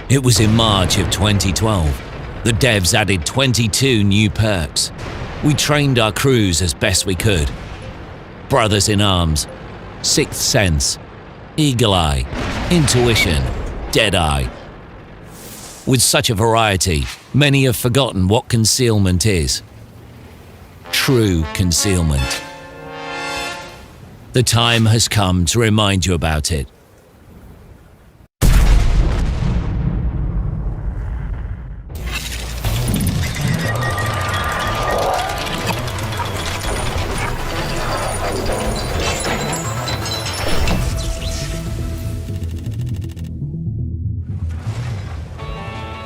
It was in March of 2012. The devs added 22 new perks. We trained our crews as best we could. Brothers in Arms, Sixth Sense, Eagle Eye, Intuition, Deadeye. With such a variety, many have forgotten what concealment is. True concealment. The time has come to remind you about it.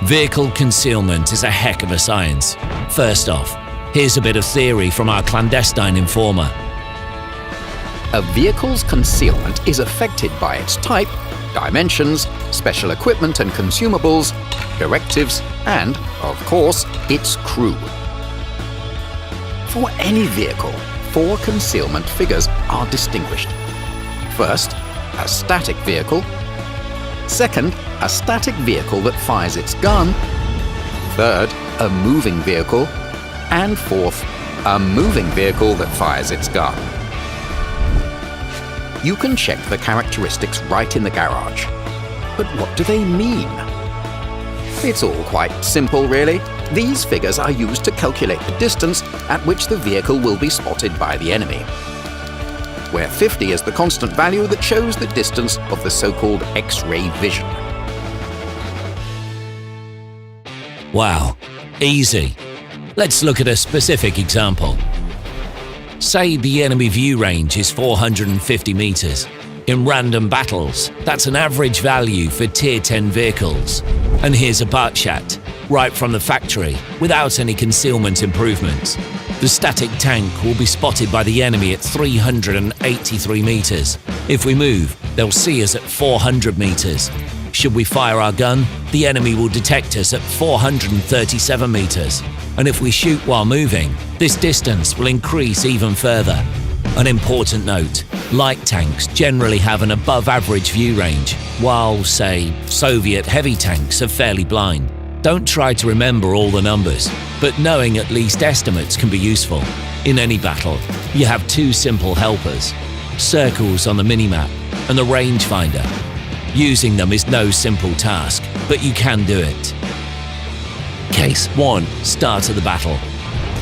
Vehicle concealment is a heck of a science. First off, here's a bit of theory from our clandestine informer. A vehicle's concealment is affected by its type, dimensions, special equipment and consumables, directives, and, of course, its crew. For any vehicle, 4 concealment figures are distinguished. First, a static vehicle. Second, a static vehicle that fires its gun. Third, a moving vehicle. And fourth, a moving vehicle that fires its gun. You can check the characteristics right in the garage. But what do they mean? It's all quite simple, really. These figures are used to calculate the distance at which the vehicle will be spotted by the enemy, where 50 is the constant value that shows the distance of the so-called X-ray vision. Wow, easy. Let's look at a specific example. Say the enemy view range is 450 meters. In random battles, that's an average value for Tier 10 vehicles. And here's a Barkshot, right from the factory, without any concealment improvements. The static tank will be spotted by the enemy at 383 meters. If we move, they'll see us at 400 meters. Should we fire our gun, the enemy will detect us at 437 meters. And if we shoot while moving, this distance will increase even further. An important note, light tanks generally have an above-average view range, while, say, Soviet heavy tanks are fairly blind. Don't try to remember all the numbers, but knowing at least estimates can be useful. In any battle, you have 2 simple helpers, circles on the minimap and the rangefinder. Using them is no simple task, but you can do it. Case 1, start of the battle.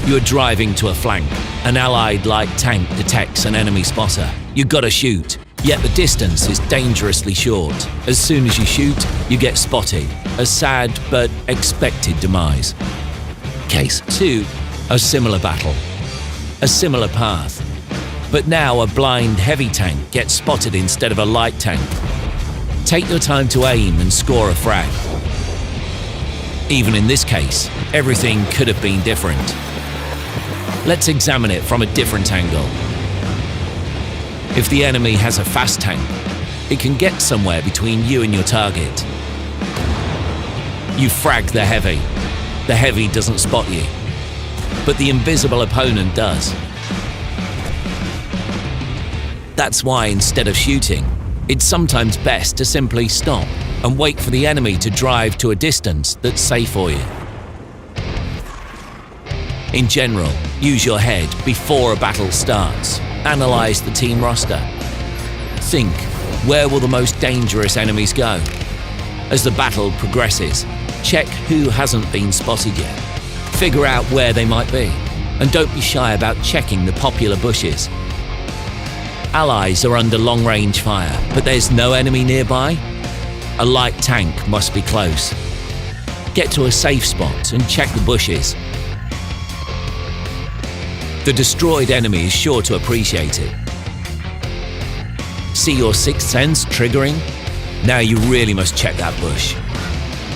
You're driving to a flank. An allied light tank detects an enemy spotter. You've got to shoot, yet the distance is dangerously short. As soon as you shoot, you get spotted. A sad but expected demise. Case 2, a similar battle. A similar path. But now a blind heavy tank gets spotted instead of a light tank. Take your time to aim and score a frag. Even in this case, everything could have been different. Let's examine it from a different angle. If the enemy has a fast tank, it can get somewhere between you and your target. You frag the heavy. The heavy doesn't spot you, but the invisible opponent does. That's why instead of shooting, it's sometimes best to simply stop and wait for the enemy to drive to a distance that's safe for you. In general, use your head before a battle starts. Analyze the team roster. Think, where will the most dangerous enemies go? As the battle progresses, check who hasn't been spotted yet. Figure out where they might be, and don't be shy about checking the popular bushes. Allies are under long-range fire, but there's no enemy nearby? A light tank must be close. Get to a safe spot and check the bushes. The destroyed enemy is sure to appreciate it. See your sixth sense triggering? Now you really must check that bush.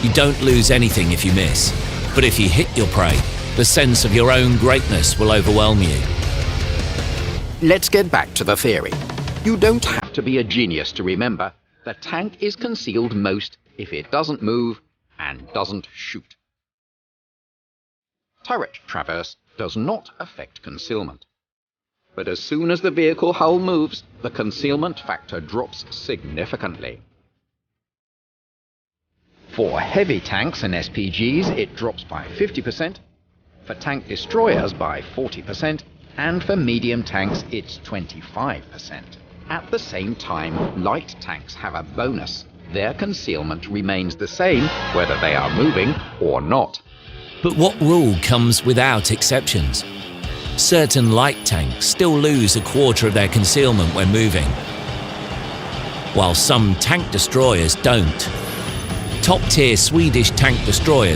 You don't lose anything if you miss, but if you hit your prey, the sense of your own greatness will overwhelm you. Let's get back to the theory. You don't have to be a genius to remember the tank is concealed most if it doesn't move and doesn't shoot. Turret traverse does not affect concealment. But as soon as the vehicle hull moves, the concealment factor drops significantly. For heavy tanks and SPGs, it drops by 50%, for tank destroyers by 40%, and for medium tanks it's 25%. At the same time, light tanks have a bonus. Their concealment remains the same whether they are moving or not. But what rule comes without exceptions? Certain light tanks still lose a quarter of their concealment when moving, while some tank destroyers don't. Top-tier Swedish tank destroyers